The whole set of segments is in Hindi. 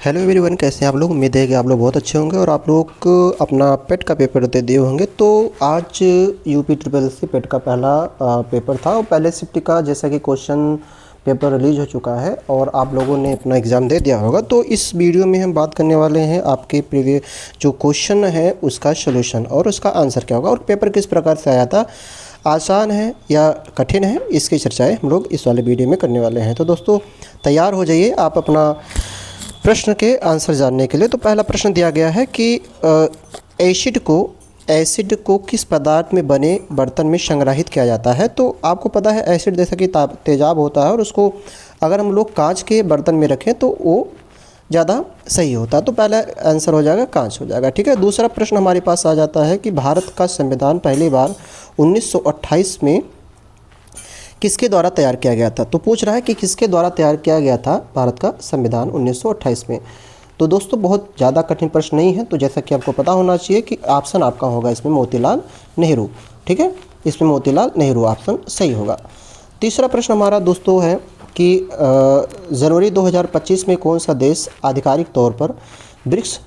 हेलो एवरीवन, कैसे हैं आप लोग। उम्मीद है कि आप लोग बहुत अच्छे होंगे और आप लोग अपना पेट का पेपर दे दिए होंगे। तो आज यूपी ट्रिपल सी पेट का पहला पेपर था और पहले शिफ्ट का जैसा कि क्वेश्चन पेपर रिलीज हो चुका है और आप लोगों ने अपना एग्ज़ाम दे दिया होगा। तो इस वीडियो में हम बात करने वाले हैं आपके प्रीवियस जो क्वेश्चन है उसका सोल्यूशन और उसका आंसर क्या होगा और पेपर किस प्रकार से आया था, आसान है या कठिन है, इसकी चर्चाएँ हम लोग इस वाले वीडियो में करने वाले हैं। तो दोस्तों तैयार हो जाइए आप अपना प्रश्न के आंसर जानने के लिए। तो पहला प्रश्न दिया गया है कि एसिड को किस पदार्थ में बने बर्तन में संग्रहित किया जाता है। तो आपको पता है एसिड जैसा कि तेजाब होता है और उसको अगर हम लोग कांच के बर्तन में रखें तो वो ज़्यादा सही होता है। तो पहला आंसर हो जाएगा कांच हो जाएगा। ठीक है, दूसरा प्रश्न हमारे पास आ जाता है कि भारत का संविधान पहली बार 1928 में किसके द्वारा तैयार किया गया था। तो पूछ रहा है कि किसके द्वारा तैयार किया गया था भारत का संविधान 1928 में। तो दोस्तों बहुत ज़्यादा कठिन प्रश्न नहीं है, तो जैसा कि आपको पता होना चाहिए कि ऑप्शन आपका होगा इसमें मोतीलाल नेहरू। ठीक है, इसमें मोतीलाल नेहरू ऑप्शन सही होगा। तीसरा प्रश्न हमारा दोस्तों है कि जनवरी 2025 में कौन सा देश आधिकारिक तौर पर ब्रिक्स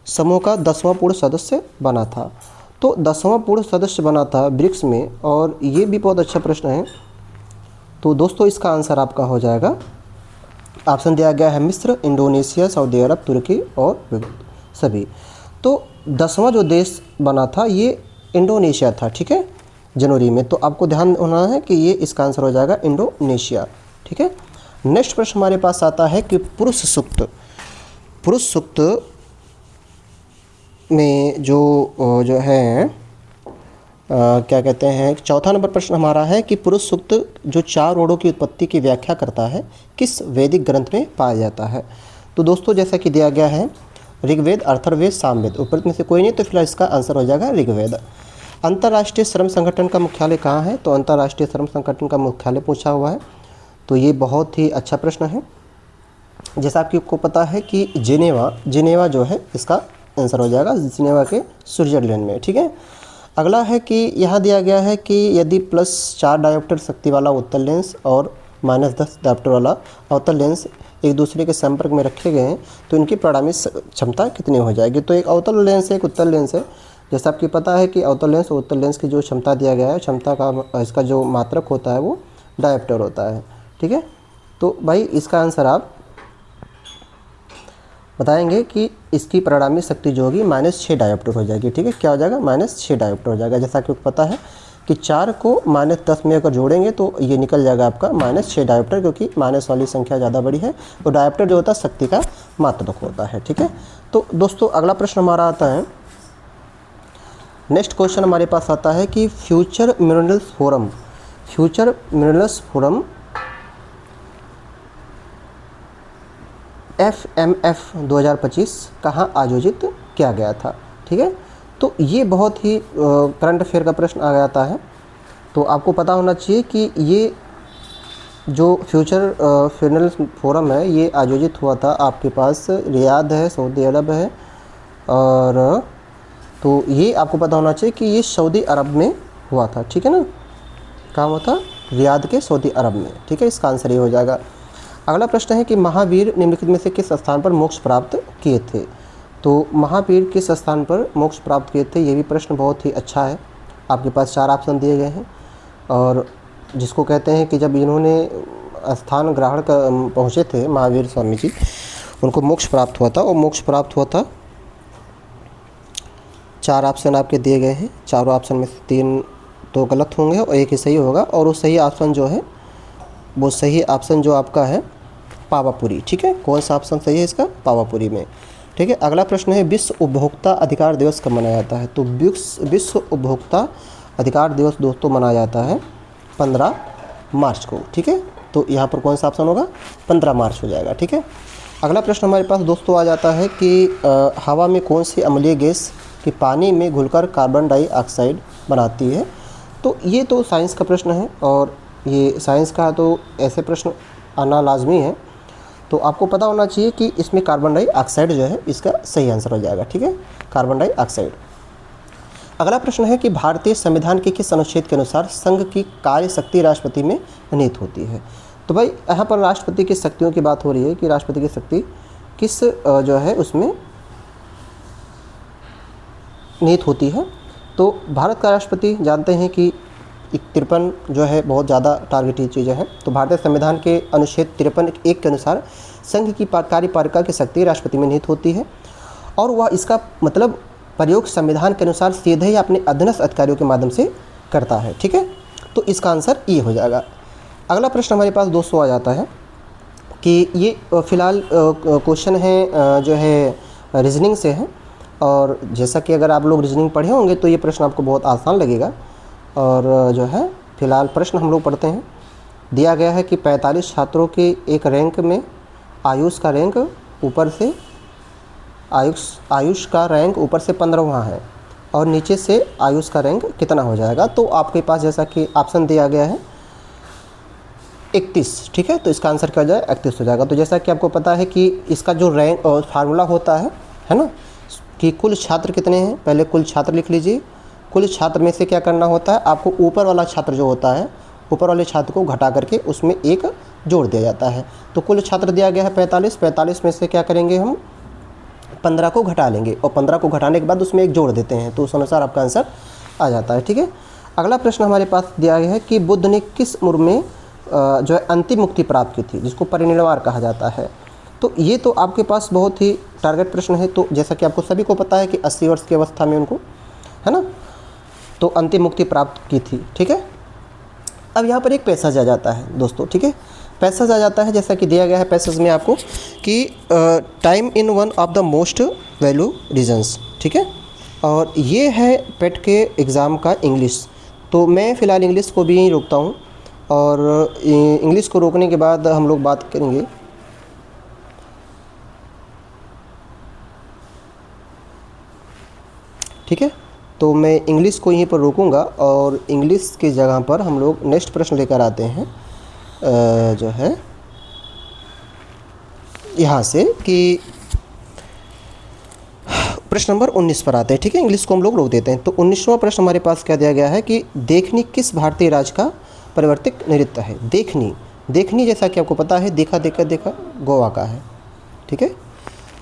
समूह का 10वां पूर्ण सदस्य बना था। तो 10वां पूर्ण सदस्य बना था ब्रिक्स में, और ये भी बहुत अच्छा प्रश्न है। तो दोस्तों इसका आंसर आपका हो जाएगा, ऑप्शन दिया गया है मिस्र, इंडोनेशिया, सऊदी अरब, तुर्की और सभी। तो 10वां जो देश बना था ये इंडोनेशिया था। ठीक है, जनवरी में। तो आपको ध्यान होना है कि ये इसका आंसर हो जाएगा इंडोनेशिया। ठीक है, नेक्स्ट प्रश्न हमारे पास आता है कि पुरुष सूक्त में जो है क्या कहते हैं, चौथा नंबर प्रश्न हमारा है कि पुरुष सूक्त जो 4 रोड़ों की उत्पत्ति की व्याख्या करता है किस वैदिक ग्रंथ में पाया जाता है। तो दोस्तों जैसा कि दिया गया है ऋग्वेद, अथर्ववेद, सामवेद, ऊपर में से कोई नहीं, तो फिलहाल इसका आंसर हो जाएगा ऋग्वेद। अंतर्राष्ट्रीय श्रम संगठन का मुख्यालय कहाँ है। तो अंतर्राष्ट्रीय श्रम संगठन का मुख्यालय पूछा हुआ है, तो ये बहुत ही अच्छा प्रश्न है। जैसा आपको पता है कि जिनेवा जो है इसका आंसर हो जाएगा, जिनेवा के स्विट्जरलैंड में। ठीक है, अगला है कि यहाँ दिया गया है कि यदि +4 डायोप्टर शक्ति वाला उत्तल लेंस और -10 डायोप्टर वाला अवतल लेंस एक दूसरे के संपर्क में रखे गए हैं तो इनकी परिणामी क्षमता कितनी हो जाएगी। तो एक अवतल लेंस है, एक उत्तल लेंस है। जैसा आपको पता है कि अवतल लेंस और उत्तल लेंस की जो क्षमता दिया गया है, क्षमता का इसका जो मात्रक होता है वो डायोप्टर होता है। ठीक है, तो भाई इसका आंसर आप बताएंगे कि इसकी परिणामी शक्ति जो होगी -6 डायोप्टर हो जाएगी। ठीक है, क्या हो जाएगा, -6 डायोप्टर हो जाएगा। जैसा कि पता है कि 4 को -10 में अगर जोड़ेंगे तो ये निकल जाएगा आपका -6 डायोप्टर, क्योंकि माइनस वाली संख्या ज़्यादा बड़ी है। तो डायोप्टर जो होता है शक्ति का मात्रक होता है। ठीक है, तो दोस्तों अगला प्रश्न हमारा आता है, नेक्स्ट क्वेश्चन हमारे पास आता है कि फ्यूचर मिनरल्स फोरम FMF 2025 कहाँ आयोजित किया गया था। ठीक है, तो ये बहुत ही करंट अफेयर का प्रश्न आ जाता है। तो आपको पता होना चाहिए कि ये जो फ्यूचर मिनरल्स फोरम है ये आयोजित हुआ था आपके पास रियाद है, सऊदी अरब है, और तो ये आपको पता होना चाहिए कि ये सऊदी अरब में हुआ था। ठीक है ना, कहाँ हुआ था, रियाद के सऊदी अरब में। ठीक है, इसका आंसर ये हो जाएगा। अगला प्रश्न है कि महावीर निम्नलिखित में से किस स्थान पर मोक्ष प्राप्त किए थे। तो महावीर किस स्थान पर मोक्ष प्राप्त किए थे, ये भी प्रश्न बहुत ही अच्छा है। आपके पास 4 ऑप्शन दिए गए हैं, और जिसको कहते हैं कि जब इन्होंने स्थान ग्रहण कर पहुँचे थे महावीर स्वामी जी, उनको मोक्ष प्राप्त हुआ था, और मोक्ष प्राप्त हुआ था। 4 ऑप्शन आपके दिए गए हैं, चारों ऑप्शन में से 3 तो गलत होंगे और एक ही सही होगा, और वो सही ऑप्शन जो है वो सही ऑप्शन जो आपका है पावापुरी। ठीक है, कौन सा ऑप्शन सही है इसका, पावापुरी में। ठीक है, अगला प्रश्न है विश्व उपभोक्ता अधिकार दिवस कब मनाया जाता है। तो विश्व उपभोक्ता अधिकार दिवस दोस्तों मनाया जाता है 15 मार्च को। ठीक है, तो यहाँ पर कौन सा ऑप्शन होगा, 15 मार्च हो जाएगा। ठीक है, अगला प्रश्न हमारे पास दोस्तों आ जाता है कि हवा में कौन सी अम्लीय गैस कि पानी में घुलकर कार्बन डाइऑक्साइड बनाती है। तो ये तो साइंस का प्रश्न है, और ये साइंस का तो ऐसे प्रश्न आना लाजमी है। तो आपको पता होना चाहिए कि इसमें कार्बन डाइऑक्साइड जो है इसका सही आंसर हो जाएगा। ठीक है, कार्बन डाइऑक्साइड। अगला प्रश्न है कि भारतीय संविधान के किस अनुच्छेद के अनुसार संघ की कार्य शक्ति राष्ट्रपति में निहित होती है। तो भाई यहाँ पर राष्ट्रपति की शक्तियों की बात हो रही है कि राष्ट्रपति की शक्ति किस जो है उसमें निहित होती है। तो भारत का राष्ट्रपति जानते हैं कि 53 जो है बहुत ज़्यादा टारगेटेड चीज़ें हैं। तो भारतीय संविधान के अनुच्छेद 53(1) के अनुसार संघ की कार्यपालिका की शक्ति राष्ट्रपति में निहित होती है और वह इसका मतलब प्रयोग संविधान के अनुसार सीधे ही अपने अधीनस्थ अधिकारियों के माध्यम से करता है। ठीक है, तो इसका आंसर ये हो जाएगा। अगला प्रश्न हमारे पास दोस्तों आ जाता है कि ये फ़िलहाल क्वेश्चन है जो है रीजनिंग से है, और जैसा कि अगर आप लोग रीजनिंग पढ़े होंगे तो ये प्रश्न आपको बहुत आसान लगेगा। और जो है फ़िलहाल प्रश्न हम लोग पढ़ते हैं। दिया गया है कि 45 छात्रों के एक रैंक में आयुष का रैंक ऊपर से आयुष का रैंक ऊपर से 15वां है और नीचे से आयुष का रैंक कितना हो जाएगा। तो आपके पास जैसा कि ऑप्शन दिया गया है 31। ठीक है, तो इसका आंसर क्या हो जाए 31 हो जाएगा। तो जैसा कि आपको पता है कि इसका जो रैंक और फार्मूला होता है ना, कि कुल छात्र कितने हैं, पहले कुल छात्र लिख लीजिए। कुल छात्र में से क्या करना होता है, आपको ऊपर वाला छात्र जो होता है, ऊपर वाले छात्र को घटा करके उसमें एक जोड़ दिया जाता है। तो कुल छात्र दिया गया है 45 में से क्या करेंगे हम 15 को घटा लेंगे और 15 को घटाने के बाद उसमें एक जोड़ देते हैं, तो उस अनुसार आपका आंसर आ जाता है। ठीक है, अगला प्रश्न हमारे पास दिया गया है कि बुद्ध ने किस उम्र में जो है अंतिम मुक्ति प्राप्त की थी, जिसको परिनिर्वाण कहा जाता है। तो ये तो आपके पास बहुत ही टारगेट प्रश्न है। तो जैसा कि आपको सभी को पता है कि 80 वर्ष की अवस्था में उनको, है ना, तो अंतिम मुक्ति प्राप्त की थी। ठीक है, अब यहाँ पर एक पैसेज आ जाता है दोस्तों। ठीक है, पैसेज आ जाता है जैसा कि दिया गया है पैसेज में आपको कि time in one of the most value reasons. ठीक है, और ये है पेट के एग्ज़ाम का इंग्लिश। तो मैं फ़िलहाल इंग्लिश को भी यहीं रोकता हूँ और इंग्लिश को रोकने के बाद हम लोग बात करेंगे ठीक है। तो मैं इंग्लिश को यहीं पर रोकूंगा और इंग्लिश की जगह पर हम लोग नेक्स्ट प्रश्न लेकर आते हैं जो है यहाँ से कि प्रश्न नंबर 19 पर आते हैं। ठीक है, इंग्लिश को हम लोग रोक देते हैं। तो 19वां प्रश्न हमारे पास क्या दिया गया है कि देखनी किस भारतीय राज्य का परिवर्तित नृत्य है। देखनी, देखनी जैसा कि आपको पता है देखा देखा देखा गोवा का है। ठीक है,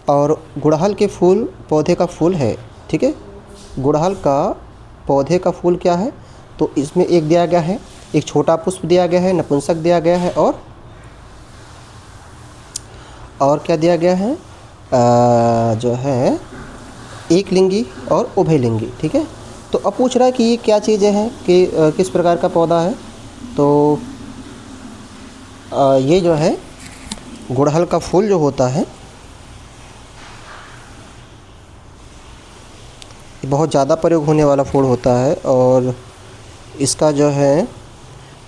और गुड़हल के फूल पौधे का फूल है। ठीक है, गुड़हल का पौधे का फूल क्या है, तो इसमें एक दिया गया है, एक छोटा पुष्प दिया गया है, नपुंसक दिया गया है और क्या दिया गया है जो है एक लिंगी और उभयलिंगी। ठीक है, तो अब पूछ रहा है कि ये क्या चीज़ें हैं कि किस प्रकार का पौधा है। तो ये जो है गुड़हल का फूल जो होता है बहुत ज़्यादा प्रयोग होने वाला फूल होता है और इसका जो है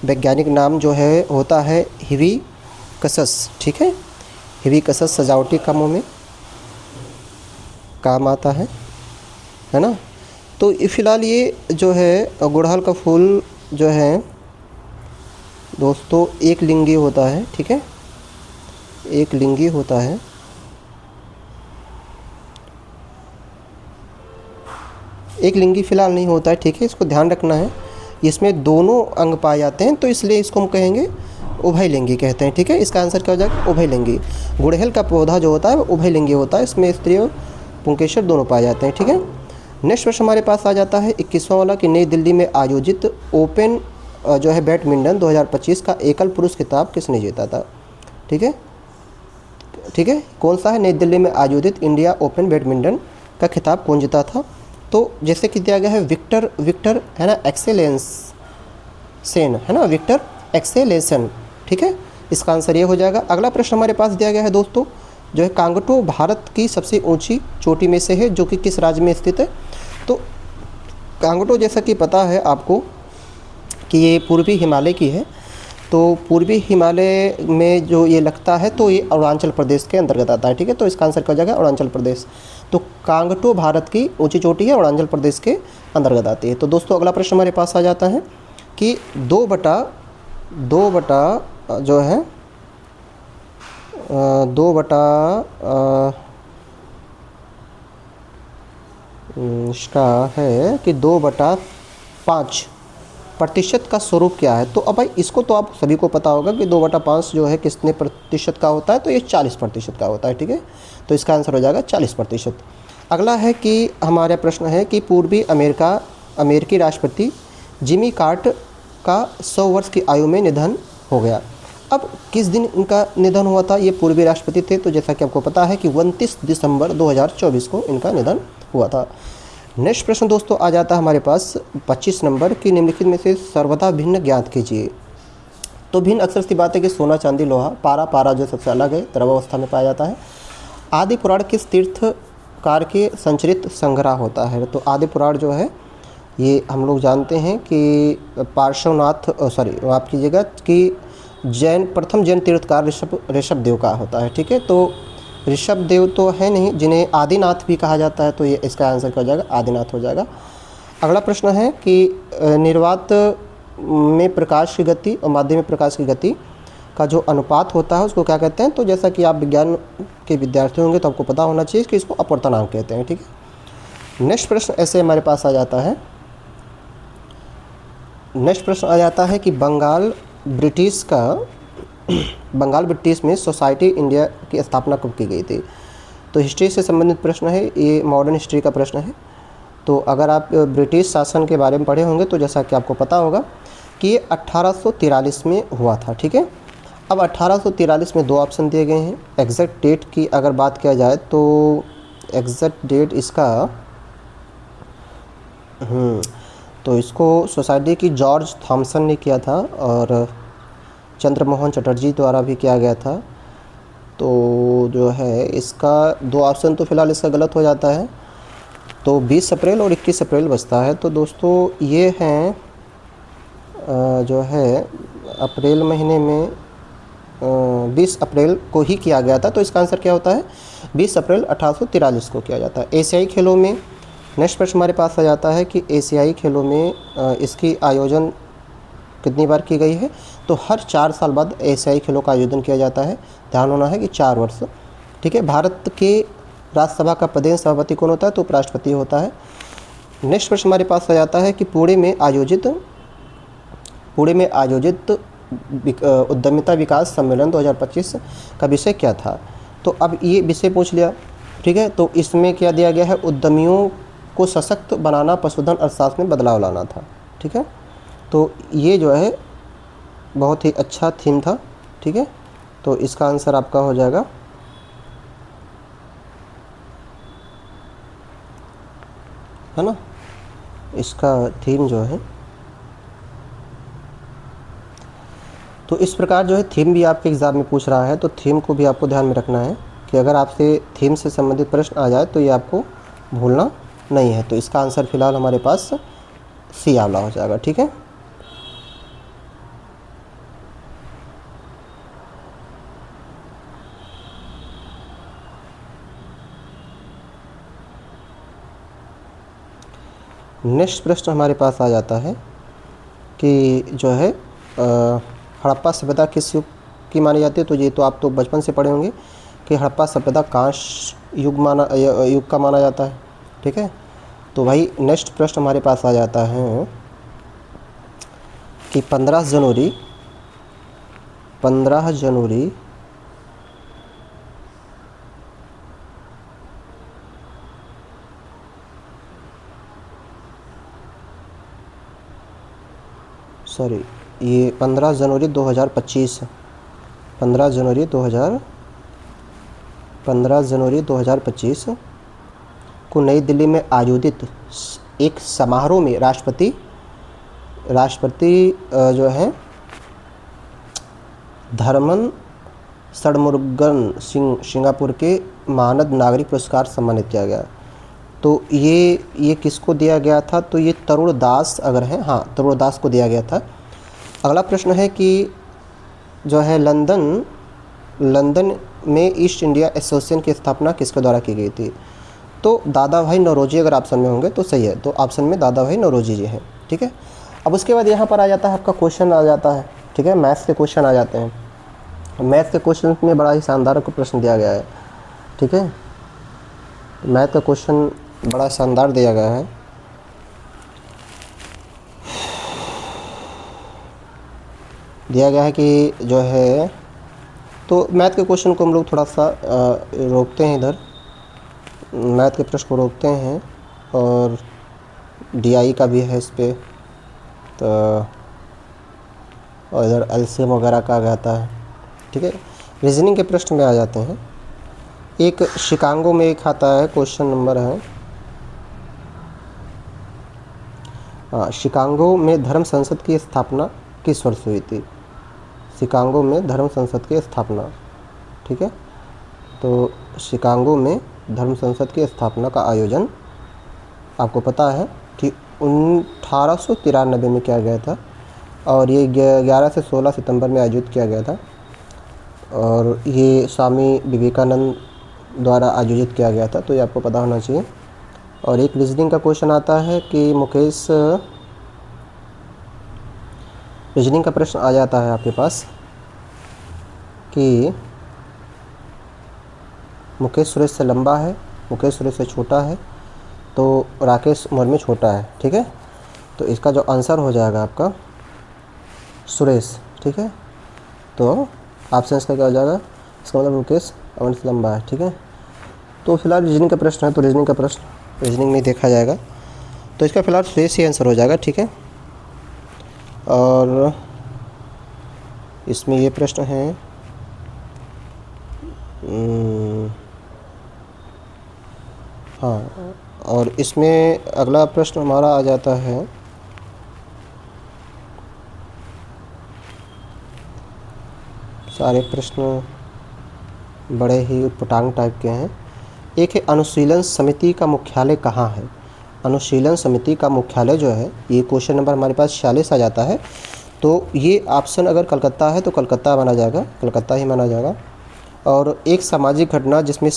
वैज्ञानिक नाम जो है होता है हिबिस्कस। ठीक है, हिबिस्कस सजावटी कामों में काम आता है ना। तो फ़िलहाल ये जो है गुड़हल का फूल जो है दोस्तों एक लिंगी होता है। ठीक है, एक लिंगी होता है। एक लिंगी फ़िलहाल नहीं होता है। ठीक है, इसको ध्यान रखना है, इसमें दोनों अंग पाए जाते हैं, तो इसलिए इसको हम कहेंगे उभयलिंगी कहते हैं। ठीक है, इसका आंसर क्या हो जाएगा उभयलिंगी। गुड़हल का पौधा जो होता है वो उभयलिंगी होता है, इसमें स्त्री और पुंकेसर दोनों पाए जाते हैं। ठीक है, नेक्स्ट प्रश्न हमारे पास आ जाता है 21वां वाला कि नई दिल्ली में आयोजित ओपन जो है बैडमिंटन 2025 का एकल पुरुष खिताब किसने जीता था। ठीक है, ठीक है, कौन सा है, नई दिल्ली में आयोजित इंडिया ओपन बैडमिंटन का खिताब कौन जीता था। तो जैसे कि दिया गया है विक्टर है ना एक्सेलेंसेन, है ना, विक्टर एक्सेलेंसेन। ठीक है, इसका आंसर ये हो जाएगा। अगला प्रश्न हमारे पास दिया गया है दोस्तों जो है कांगटो भारत की सबसे ऊंची चोटी में से है जो कि किस राज्य में स्थित है। तो कांगटो जैसा कि पता है आपको कि ये पूर्वी हिमालय की है। तो पूर्वी हिमालय में जो ये लगता है तो ये अरुणाचल प्रदेश के अंतर्गत आता है। ठीक है, तो इसका आंसर क्या हो जाएगा अरुणाचल प्रदेश। तो कांगटो भारत की ऊंची चोटी है, अरुणाचल प्रदेश के अंतर्गत आती है। तो दोस्तों अगला प्रश्न हमारे पास आ जाता है कि दो बटा जो है इसका है कि 2/5 प्रतिशत का स्वरूप क्या है? तो अब भाई इसको तो आप सभी को पता होगा कि 2/5 जो है कितने प्रतिशत का होता है, तो ये 40% का होता है, ठीक है। तो इसका आंसर हो जाएगा 40%। अगला है कि हमारा प्रश्न है कि पूर्वी अमेरिकी राष्ट्रपति जिमी कार्टर का 100 वर्ष की आयु में निधन हो गया। अब किस दिन इनका निधन हुआ था? ये पूर्वी राष्ट्रपति थे, तो जैसा कि आपको पता है कि 29 दिसंबर 2024 को इनका निधन हुआ था। नेक्स्ट प्रश्न दोस्तों आ जाता है हमारे पास 25 नंबर की, निम्नलिखित में से सर्वथा भिन्न ज्ञात कीजिए। तो भिन्न अक्सर सी बात है कि सोना, चांदी, लोहा, पारा जो सबसे अलग है, द्रव अवस्था में पाया जाता है। आदि पुराण किस तीर्थकार के संचरित संग्रह होता है? तो आदि पुराण जो है ये हम लोग जानते हैं कि पार्श्वनाथ माफ़ कीजिएगा कि प्रथम जैन तीर्थकार ऋषभ देव का होता है, ठीक है। तो ऋषभ देव तो है नहीं, जिन्हें आदिनाथ भी कहा जाता है, तो ये इसका आंसर क्या हो जाएगा? आदिनाथ हो जाएगा। अगला प्रश्न है कि निर्वात में प्रकाश की गति और माध्य में प्रकाश की गति का जो अनुपात होता है उसको क्या कहते हैं? तो जैसा कि आप विज्ञान के विद्यार्थी होंगे तो आपको पता होना चाहिए कि इसको अपवर्तनांक कहते हैं, ठीक है। नेक्स्ट प्रश्न ऐसे हमारे पास आ जाता है। नेक्स्ट प्रश्न आ जाता है कि बंगाल ब्रिटिश में सोसाइटी इंडिया की स्थापना कब की गई थी? तो हिस्ट्री से संबंधित प्रश्न है, ये मॉडर्न हिस्ट्री का प्रश्न है। तो अगर आप ब्रिटिश शासन के बारे में पढ़े होंगे तो जैसा कि आपको पता होगा कि ये 1843 में हुआ था, ठीक है। अब 1843 में 2 ऑप्शन दिए गए हैं। एग्जैक्ट डेट की अगर बात किया जाए तो एग्जैक्ट डेट इसका तो इसको सोसाइटी की जॉर्ज थॉमसन ने किया था और चंद्रमोहन चटर्जी द्वारा भी किया गया था। तो जो है इसका 2 ऑप्शन तो फिलहाल इसका गलत हो जाता है, तो 20 अप्रैल और 21 अप्रैल बचता है। तो दोस्तों ये हैं जो है अप्रैल महीने में 20 अप्रैल को ही किया गया था। तो इसका आंसर क्या होता है? 20 अप्रैल 1843 को किया जाता है। एशियाई खेलों में नेक्स्ट प्रश्न हमारे पास आ जाता है कि एशियाई खेलों में इसकी आयोजन कितनी बार की गई है? तो हर 4 साल बाद एशियाई खेलों का आयोजन किया जाता है। ध्यान होना है कि 4 वर्ष, ठीक है। भारत के राज्यसभा का प्रदेश सभापति कौन होता है? तो उपराष्ट्रपति होता है। नेक्स्ट प्रश्न हमारे पास आ जाता है कि पुणे में आयोजित उद्यमिता विकास सम्मेलन 2025 का विषय क्या था? तो अब ये विषय पूछ लिया, ठीक है। तो इसमें क्या दिया गया है? उद्यमियों को सशक्त बनाना, पशुधन अर्थशास्त्र में बदलाव लाना था, ठीक है। तो ये जो है बहुत ही अच्छा थीम था, ठीक है। तो इसका आंसर आपका हो जाएगा है ना, इसका थीम जो है। तो इस प्रकार जो है थीम भी आपके एग्ज़ाम में पूछ रहा है, तो थीम को भी आपको ध्यान में रखना है कि अगर आपसे थीम से संबंधित प्रश्न आ जाए तो ये आपको भूलना नहीं है। तो इसका आंसर फिलहाल हमारे पास सी आंवला हो जाएगा, ठीक है। नेक्स्ट प्रश्न हमारे पास आ जाता है कि जो है हड़प्पा सभ्यता किस युग की मानी जाती है? तो ये तो आप तो बचपन से पढ़े होंगे कि हड़प्पा सभ्यता कांस्य युग का माना जाता है, ठीक है। तो भाई नेक्स्ट प्रश्न हमारे पास आ जाता है कि 15 जनवरी ये 15 जनवरी 2025 15 जनवरी 2025 को नई दिल्ली में आयोजित एक समारोह में राष्ट्रपति जो है धर्मन षणमुगम सिंगापुर के मानद नागरिक पुरस्कार सम्मानित किया गया। तो ये किसको दिया गया था? तो ये तरुण दास अगर है, हाँ तरुण दास को दिया गया था। अगला प्रश्न है कि जो है लंदन में ईस्ट इंडिया एसोसिएशन की स्थापना किसके द्वारा की गई थी? तो दादा भाई नौरोजी अगर ऑप्शन में होंगे तो सही है, तो ऑप्शन में दादा भाई नौरोजी जी हैं, ठीक है। अब उसके बाद यहाँ पर आ जाता है आपका क्वेश्चन आ जाता है, ठीक है। मैथ्स के क्वेश्चन आ जाते हैं। मैथ्स के क्वेश्चन में बड़ा ही शानदार को प्रश्न दिया गया है, ठीक है। मैथ का क्वेश्चन बड़ा शानदार दिया गया है। दिया गया है कि जो है, तो मैथ के क्वेश्चन को हम लोग थोड़ा सा रोकते हैं इधर, मैथ के प्रश्न को रोकते हैं, और डीआई का भी है इस पर, तो और इधर एलसीएम वगैरह का आता है। ठीक है, रीजनिंग के प्रश्न में आ जाते हैं। एक शिकागो में एक आता है, क्वेश्चन नंबर है, शिकागो में धर्म संसद की स्थापना किस वर्ष हुई थी? शिकागो में धर्म संसद की स्थापना, ठीक है, तो शिकागो में धर्म संसद की स्थापना का आयोजन आपको पता है कि 1893 में किया गया था, और ये 11 से 16 सितंबर में आयोजित किया गया था, और ये स्वामी विवेकानंद द्वारा आयोजित किया गया था, तो ये आपको पता होना चाहिए। और एक रीजनिंग का क्वेश्चन आता है कि मुकेश, रीजनिंग का प्रश्न आ जाता है आपके पास कि मुकेश सुरेश से लंबा है, मुकेश सुरेश से छोटा है, तो राकेश उम्र में छोटा है। ठीक है, तो इसका जो आंसर हो जाएगा आपका सुरेश। ठीक है, तो ऑप्शन का क्या हो जाएगा? इसका मतलब मुकेश उम्र से लंबा है। ठीक है, तो फिलहाल रीजनिंग का प्रश्न है, तो रीजनिंग का प्रश्न रीजनिंग में देखा जाएगा, तो इसका फिलहाल सुरेश ही आंसर हो जाएगा। ठीक है, और इसमें ये प्रश्न है, हाँ, और इसमें अगला प्रश्न हमारा आ जाता है, सारे प्रश्न बड़े ही उटपटांग टाइप के हैं। एक है, अनुशीलन समिति का मुख्यालय कहाँ है? अनुशीलन समिति का मुख्यालय जो है, ये क्वेश्चन नंबर हमारे पास 46 आ जाता है, तो ये ऑप्शन अगर कलकत्ता है तो कलकत्ता माना जाएगा, कलकत्ता ही माना जाएगा। और एक सामाजिक घटना जिसमें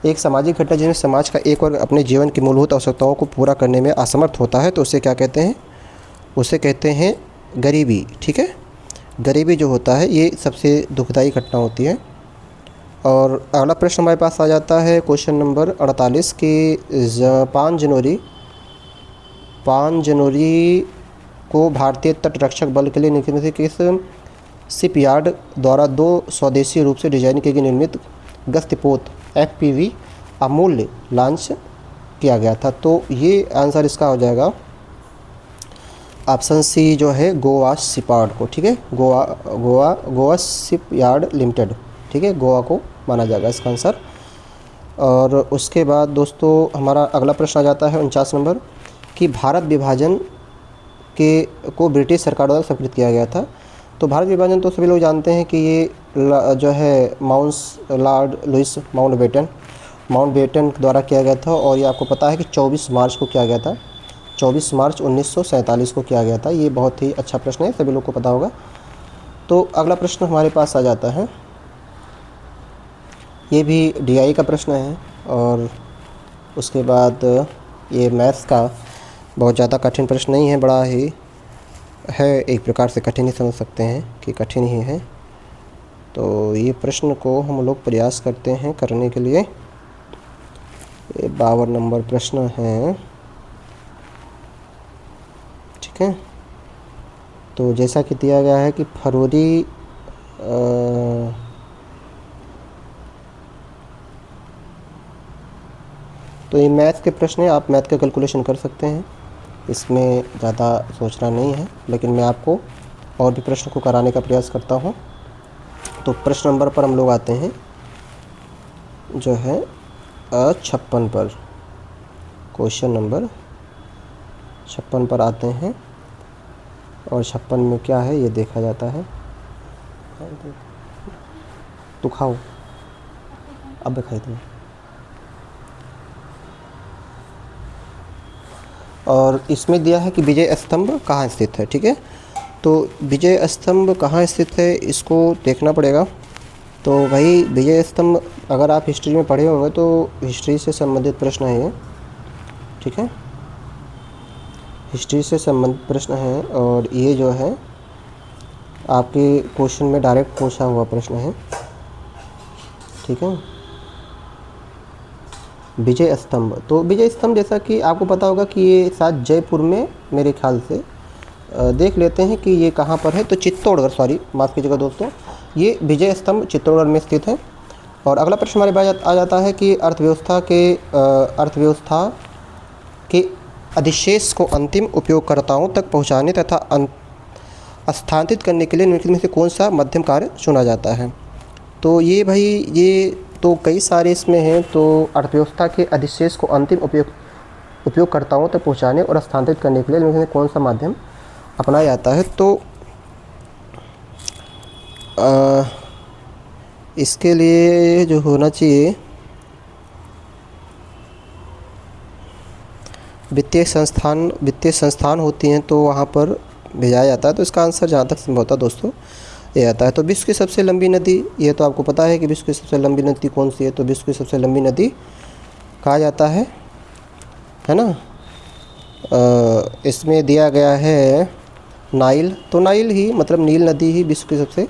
एक सामाजिक घटना जिसमें समाज का एक वर्ग अपने जीवन की मूलभूत आवश्यकताओं को पूरा करने में असमर्थ होता है, तो उसे क्या कहते हैं? उसे कहते हैं गरीबी। ठीक है, गरीबी जो होता है ये सबसे दुखदाई घटना होती है। और अगला प्रश्न हमारे पास आ जाता है, क्वेश्चन नंबर 48 की 5 जनवरी को भारतीय तट रक्षक बल के लिए निम्नलिखित में से किस शिपयार्ड द्वारा 2 स्वदेशी रूप से डिजाइन की गई निर्मित गश्तपोत FPV अमूल्य लॉन्च किया गया था? तो ये आंसर इसका हो जाएगा ऑप्शन सी जो है, गोवा शिपयार्ड को। ठीक है, गोवा शिपयार्ड लिमिटेड। ठीक है, गोवा को माना जाएगा इसका आंसर। और उसके बाद दोस्तों हमारा अगला प्रश्न आ जाता है 49 नंबर, कि भारत विभाजन को ब्रिटिश सरकार द्वारा स्वीकृत किया गया था। तो भारत विभाजन तो सभी लोग जानते हैं कि ये जो है लॉर्ड लुइस माउंटबेटन द्वारा किया गया था, और ये आपको पता है कि 24 मार्च को किया गया था, 24 मार्च 1947 को किया गया था। ये बहुत ही अच्छा प्रश्न है, सभी लोग को पता होगा। तो अगला प्रश्न हमारे पास आ जाता है, ये भी DI का प्रश्न है, और उसके बाद ये मैथ्स का बहुत ज़्यादा कठिन प्रश्न नहीं है, बड़ा ही है, एक प्रकार से कठिन ही समझ सकते हैं कि कठिन ही है। तो ये प्रश्न को हम लोग प्रयास करते हैं करने के लिए। ये 52 नंबर प्रश्न है। ठीक है, तो जैसा कि दिया गया है कि फरवरी तो ये मैथ के प्रश्न है, आप मैथ का कैलकुलेशन कर सकते हैं, इसमें ज़्यादा सोचना नहीं है, लेकिन मैं आपको और भी प्रश्न को कराने का प्रयास करता हूँ। तो प्रश्न नंबर पर हम लोग आते हैं, जो है 56 पर, क्वेश्चन नंबर 56 पर आते हैं, और 56 में क्या है ये देखा जाता है। तो खाओ, अब खाई तुम। और इसमें दिया है कि विजय स्तंभ कहाँ स्थित है। ठीक है, तो विजय स्तंभ कहाँ स्थित है इसको देखना पड़ेगा। तो भाई विजय स्तंभ अगर आप हिस्ट्री में पढ़े होंगे तो हिस्ट्री से संबंधित प्रश्न है ये। ठीक है, हिस्ट्री से संबंधित प्रश्न है, और ये जो है आपके क्वेश्चन में डायरेक्ट पूछा हुआ प्रश्न है। ठीक है, विजय स्तंभ, तो विजय स्तंभ जैसा कि आपको पता होगा कि ये शायद जयपुर में मेरे ख्याल से देख लेते हैं कि ये कहाँ पर है। तो चित्तौड़गढ़, सॉरी माफ़ कीजिएगा दोस्तों, ये विजय स्तंभ चित्तौड़गढ़ में स्थित है। और अगला प्रश्न हमारे पास आ जाता है कि अर्थव्यवस्था के अधिशेष को अंतिम उपयोगकर्ताओं तक पहुंचाने तथा स्थानांतरित करने के लिए निम्नलिखित में से कौन सा मध्यम कार्य चुना जाता है। तो ये भाई, ये तो कई सारे इसमें हैं। तो अर्थव्यवस्था के अधिशेष को अंतिम उपयोगकर्ताओं तक पहुंचाने और स्थानांतरित करने के लिए निम्नलिखित में कौन सा माध्यम अपनाया जाता है। तो इसके लिए जो होना चाहिए, वित्तीय संस्थान होती हैं तो वहाँ पर भेजा जाता है। तो इसका आंसर जहाँ तक संभव होता है दोस्तों ये आता है। तो विश्व की सबसे लंबी नदी, ये तो आपको पता है कि विश्व की सबसे लंबी नदी कौन सी है। तो विश्व की सबसे लंबी नदी कहा जाता है ना। इसमें दिया गया है नाइल। तो नाइल ही, मतलब नील नदी ही विश्व की सबसे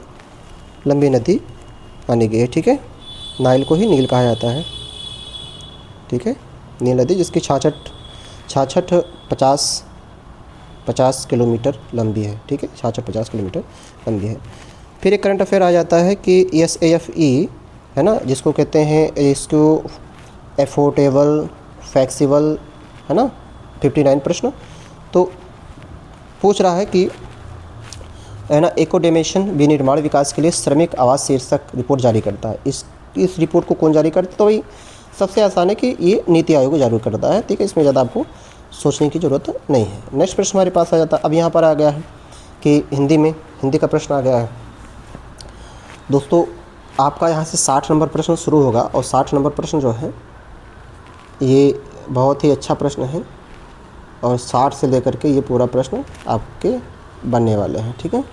लंबी नदी मानी गई है। ठीक है, नाइल को ही नील कहा जाता है। ठीक है, नील नदी जिसकी 50 किलोमीटर लंबी है। ठीक है, 50 किलोमीटर लंबी है। फिर एक करंट अफेयर आ जाता है कि SAFE है ना, जिसको कहते हैं, इसको एफोर्डेबल फ्लेक्सिबल है ना, 59 प्रश्न। तो पूछ रहा है कि है ना, एकोडेमेशन विनिर्माण विकास के लिए श्रमिक आवास शीर्षक रिपोर्ट जारी करता है। इस रिपोर्ट को कौन जारी करता है। तो भाई सबसे आसान है कि ये नीति आयोग जारी करता है। ठीक है, इसमें ज़्यादा आपको सोचने की ज़रूरत नहीं है। नेक्स्ट प्रश्न हमारे पास आ जाता है। अब यहाँ पर आ गया है कि हिंदी का प्रश्न आ गया है दोस्तों। आपका यहाँ से 60 नंबर प्रश्न शुरू होगा और 60 नंबर प्रश्न जो है ये बहुत ही अच्छा प्रश्न है और 60 से लेकर के ये पूरा प्रश्न आपके बनने वाले हैं। ठीक है,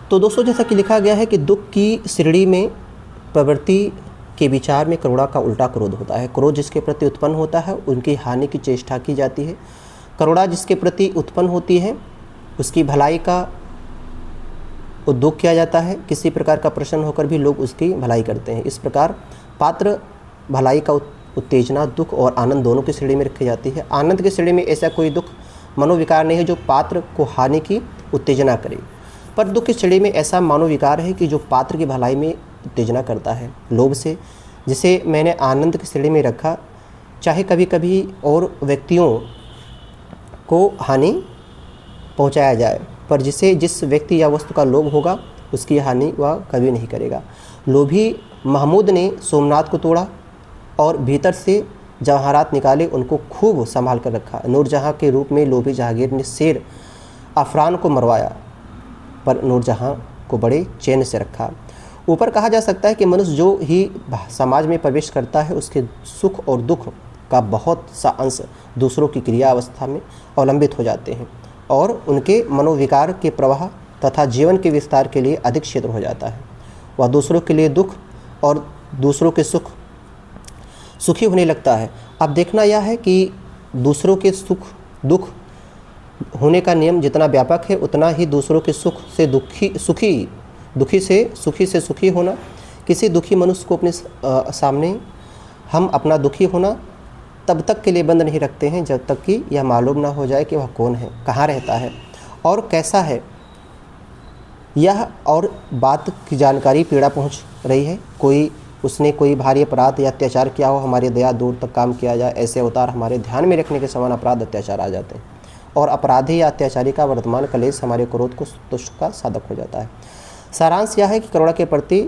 तो दोस्तों जैसा कि लिखा गया है कि दुख की श्रेणी में प्रवृत्ति के विचार में करुणा का उल्टा क्रोध होता है। क्रोध जिसके प्रति उत्पन्न होता है उनकी हानि की चेष्टा की जाती है। करुणा जिसके प्रति उत्पन्न होती है उसकी भलाई का उद्योग किया जाता है। किसी प्रकार का प्रसन्न होकर भी लोग उसकी भलाई करते हैं। इस प्रकार पात्र भलाई का उत्तेजना दुख और आनंद दोनों की श्रेणी में रखी जाती है। आनंद की श्रेणी में ऐसा कोई दुख मनोविकार नहीं है जो पात्र को हानि की उत्तेजना करे, पर दुख की श्रेणी में ऐसा मनोविकार है कि जो पात्र की भलाई में उत्तेजना करता है। लोभ से, जिसे मैंने आनंद की श्रेणी में रखा, चाहे कभी कभी और व्यक्तियों को हानि पहुंचाया जाए, पर जिस व्यक्ति या वस्तु का लोभ होगा उसकी हानि वह कभी नहीं करेगा। लोभी महमूद ने सोमनाथ को तोड़ा और भीतर से जवाहरात निकाले, उनको खूब संभाल कर रखा। नूरजहाँ के रूप में लोभी जहांगीर ने शेर अफरान को मरवाया, पर नूरजहाँ को बड़े चैन से रखा। ऊपर कहा जा सकता है कि मनुष्य जो ही समाज में प्रवेश करता है उसके सुख और दुख का बहुत सा अंश दूसरों की क्रिया अवस्था में अवलंबित हो जाते हैं और उनके मनोविकार के प्रवाह तथा जीवन के विस्तार के लिए अधिक क्षेत्र हो जाता है। वह दूसरों के लिए दुख और दूसरों के सुखी होने लगता है। अब देखना यह है कि दूसरों के सुख दुख होने का नियम जितना व्यापक है उतना ही दूसरों के सुख से दुखी से सुखी होना। किसी दुखी मनुष्य को अपने सामने हम अपना दुखी होना तब तक के लिए बंद नहीं रखते हैं जब तक कि यह मालूम ना हो जाए कि वह कौन है, कहाँ रहता है और कैसा है। यह और बात की जानकारी पीड़ा पहुँच रही है। उसने कोई भारी अपराध या अत्याचार किया हो, हमारी दया दूर तक काम किया जाए। ऐसे अवतार हमारे ध्यान में रखने के समान अपराध अत्याचार आ जाते हैं और अपराधी या अत्याचारी का वर्तमान कलेश हमारे क्रोध को तुष्ट का साधक हो जाता है। सारांश यह है कि करुणा के प्रति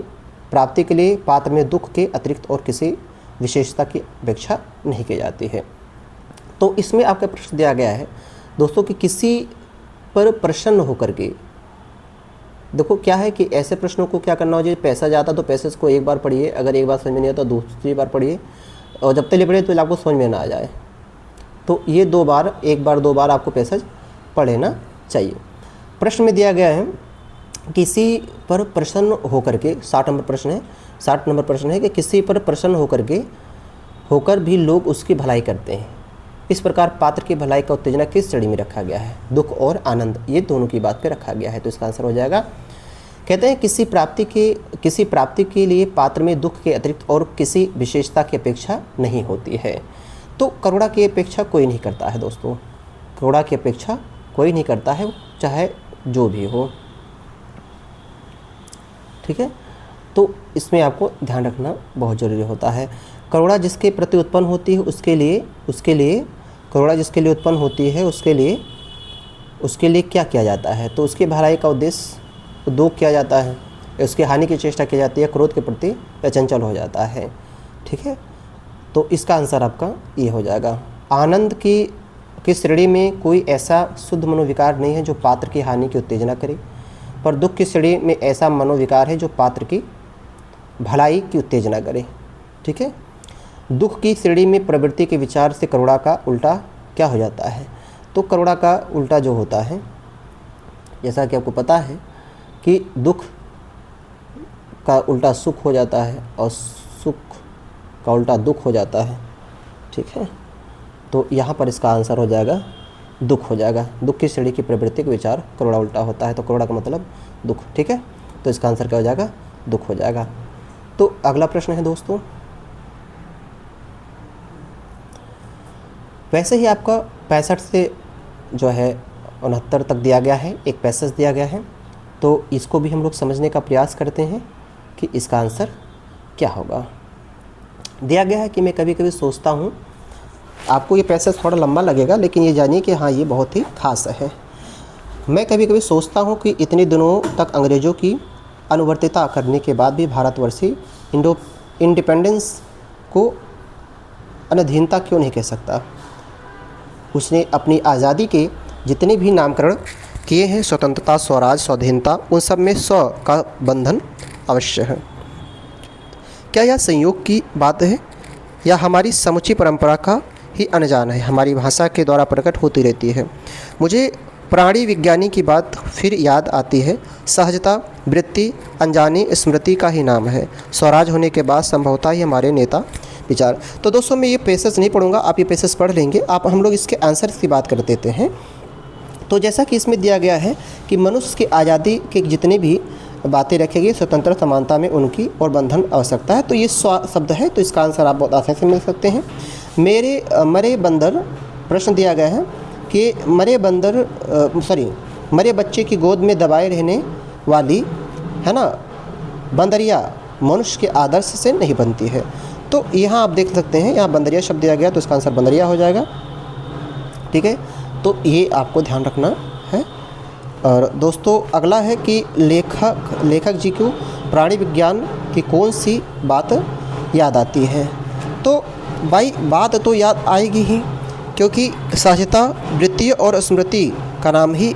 प्राप्ति के लिए पात्र में दुख के अतिरिक्त और किसी विशेषता की अपेक्षा नहीं की जाती है। तो इसमें आपका प्रश्न दिया गया है दोस्तों कि किसी पर प्रसन्न होकर के, देखो क्या है कि ऐसे प्रश्नों को क्या करना हो, जैसे पैसा जाता तो पैसे को एक बार पढ़िए, अगर एक बार समझ में नहीं आता तो दूसरी बार पढ़िए और जब तक पढ़िए तो आपको समझ में ना आ जाए तो ये एक बार दो बार आपको पैसेज पढ़ लेना चाहिए। प्रश्न में दिया गया है किसी पर प्रसन्न होकर के, 60 नंबर प्रश्न है कि किसी पर प्रसन्न होकर भी लोग उसकी भलाई करते हैं। इस प्रकार पात्र की भलाई का उत्तेजना किस श्रेणी में रखा गया है, दुख और आनंद, ये दोनों की बात पे रखा गया है। तो इसका आंसर हो जाएगा, कहते हैं किसी प्राप्ति के लिए पात्र में दुख के अतिरिक्त और किसी विशेषता की अपेक्षा नहीं होती है। तो करुणा की अपेक्षा कोई नहीं करता है दोस्तों। करुणा की अपेक्षा कोई नहीं करता है, चाहे जो भी हो। ठीक है, तो इसमें आपको ध्यान रखना बहुत ज़रूरी होता है। करुणा जिसके प्रति उत्पन्न होती है उसके लिए करुणा जिसके लिए उत्पन्न होती है उसके लिए क्या किया जाता है? तो उसकी भलाई का उद्देश्य उद्योग किया जाता है, उसकी हानि की चेष्टा की जाती है, क्रोध के प्रति चंचल हो जाता है। ठीक है, तो इसका आंसर आपका ये हो जाएगा। आनंद की श्रेणी में कोई ऐसा शुद्ध मनोविकार नहीं है जो पात्र की हानि की उत्तेजना करे, पर दुख की श्रेणी में ऐसा मनोविकार है जो पात्र की भलाई की उत्तेजना करे। ठीक है, दुख की श्रेणी में प्रवृत्ति के विचार से करुणा का उल्टा क्या हो जाता है? तो करुणा का उल्टा जो होता है, जैसा कि आपको पता है कि दुख का उल्टा सुख हो जाता है और सुख का उल्टा दुख हो जाता है। ठीक है, तो यहाँ पर इसका आंसर हो जाएगा दुख हो जाएगा। दुख की श्रेणी की प्रवृत्ति का विचार करुणा उल्टा होता है, तो करुणा का मतलब दुख। ठीक है, तो इसका आंसर क्या हो जाएगा? दुख हो जाएगा। तो अगला प्रश्न है दोस्तों, वैसे ही आपका 65 से जो है 69 तक दिया गया है, एक पैसेज दिया गया है, तो इसको भी हम लोग समझने का प्रयास करते हैं कि इसका आंसर क्या होगा। दिया गया है कि मैं कभी कभी सोचता हूँ, आपको ये पैसेज थोड़ा लंबा लगेगा लेकिन ये जानिए कि हाँ ये बहुत ही खास है। मैं कभी कभी सोचता हूँ कि इतने दिनों तक अंग्रेज़ों की अनुवर्तिता करने के बाद भी भारतवर्षी इंडिपेंडेंस को अनधीनता क्यों नहीं कह सकता। उसने अपनी आज़ादी के जितने भी नामकरण किए हैं, स्वतंत्रता, स्वराज, स्वाधीनता, उन सब में स्व का बंधन अवश्य है। क्या यह संयोग की बात है या हमारी समुची परंपरा का ही अनजान है? हमारी भाषा के द्वारा प्रकट होती रहती है। मुझे प्राणी विज्ञानी की बात फिर याद आती है। सहजता, वृत्ति, अनजानी स्मृति का ही नाम है। स्वराज होने के बाद संभवतः ही हमारे नेता विचार। तो दोस्तों मैं ये पैसेज नहीं पढ़ूंगा, आप ये पैसेज पढ़ लेंगे। आप हम लोग इसके आंसर्स की बात कर देते हैं। तो जैसा कि इसमें दिया गया है कि मनुष्य की आज़ादी के जितने भी बातें रखी गई, स्वतंत्र समानता में उनकी और बंधन आवश्यकता है। तो ये स्व शब्द है, तो इसका आंसर आप बहुत आसानी से मिल सकते हैं। मरे बंदर प्रश्न दिया गया है कि मरे बच्चे की गोद में दबाए रहने वाली है ना बंदरिया मनुष्य के आदर्श से नहीं बनती है। तो यहाँ आप देख सकते हैं, यहाँ बंदरिया शब्द दिया गया, तो इसका आंसर बंदरिया हो जाएगा। ठीक है, तो ये आपको ध्यान रखना है। और दोस्तों अगला है कि लेखक जी को प्राणी विज्ञान की कौन सी बात याद आती है? तो भाई बात तो याद आएगी ही, क्योंकि सहजता, वृत्ति और स्मृति का नाम ही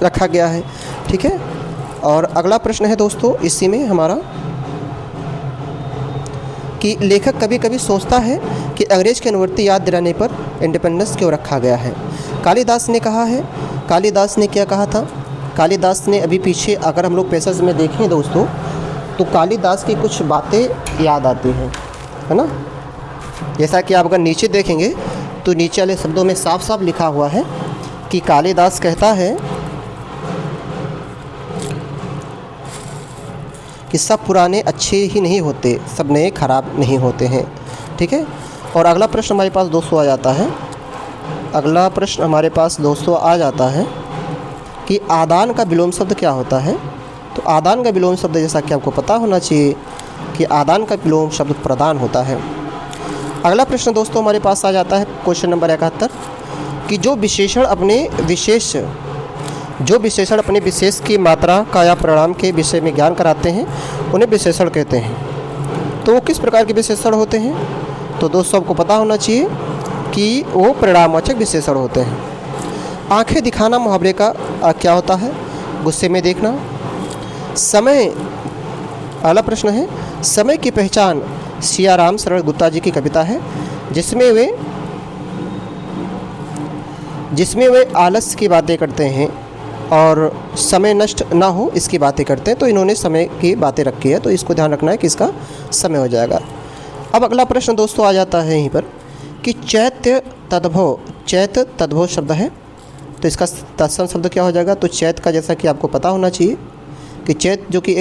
रखा गया है। ठीक है, और अगला प्रश्न है दोस्तों इसी में हमारा कि लेखक कभी कभी सोचता है कि अंग्रेज की अनुवर्ती याद दिलाने पर इंडिपेंडेंस क्यों रखा गया है। कालिदास ने कहा है, कालिदास ने क्या कहा था? कालिदास ने अभी पीछे अगर हम लोग पैसेज में देखें दोस्तों, तो कालिदास की कुछ बातें याद आती हैं, है ना। जैसा कि आप अगर नीचे देखेंगे तो नीचे वाले शब्दों में साफ साफ लिखा हुआ है कि कालिदास कहता है कि सब पुराने अच्छे ही नहीं होते, सब नए खराब नहीं होते हैं। ठीक है, और अगला प्रश्न हमारे पास दोस्तों आ जाता है, अगला प्रश्न हमारे पास दोस्तों आ जाता है कि आदान का विलोम शब्द क्या होता है। तो आदान का विलोम शब्द जैसा कि आपको पता होना चाहिए कि आदान का विलोम शब्द प्रदान होता है। अगला प्रश्न दोस्तों हमारे पास आ जाता है क्वेश्चन नंबर 71 कि जो विशेषण अपने विशेष की मात्रा का या परिणाम के विषय में ज्ञान कराते हैं उन्हें विशेषण कहते हैं। तो वो किस प्रकार के विशेषण होते हैं? तो दोस्तों आपको पता होना चाहिए कि वो परिणामवाचक विशेषण होते हैं। आंखें दिखाना मुहावरे का क्या होता है? गुस्से में देखना। समय, अगला प्रश्न है, समय की पहचान सियाराम शरण गुप्ता जी की कविता है जिसमें वे आलस्य की बातें करते हैं और समय नष्ट ना हो इसकी बातें करते हैं। तो इन्होंने समय की बातें रखी है, तो इसको ध्यान रखना है कि इसका समय हो जाएगा। अब अगला प्रश्न दोस्तों आ जाता है यहीं पर कि चैत्य तद्भव शब्द है, तो इसका तत्सम शब्द क्या हो जाएगा? तो चैत का जैसा कि आपको पता होना चाहिए कि चैत जो कि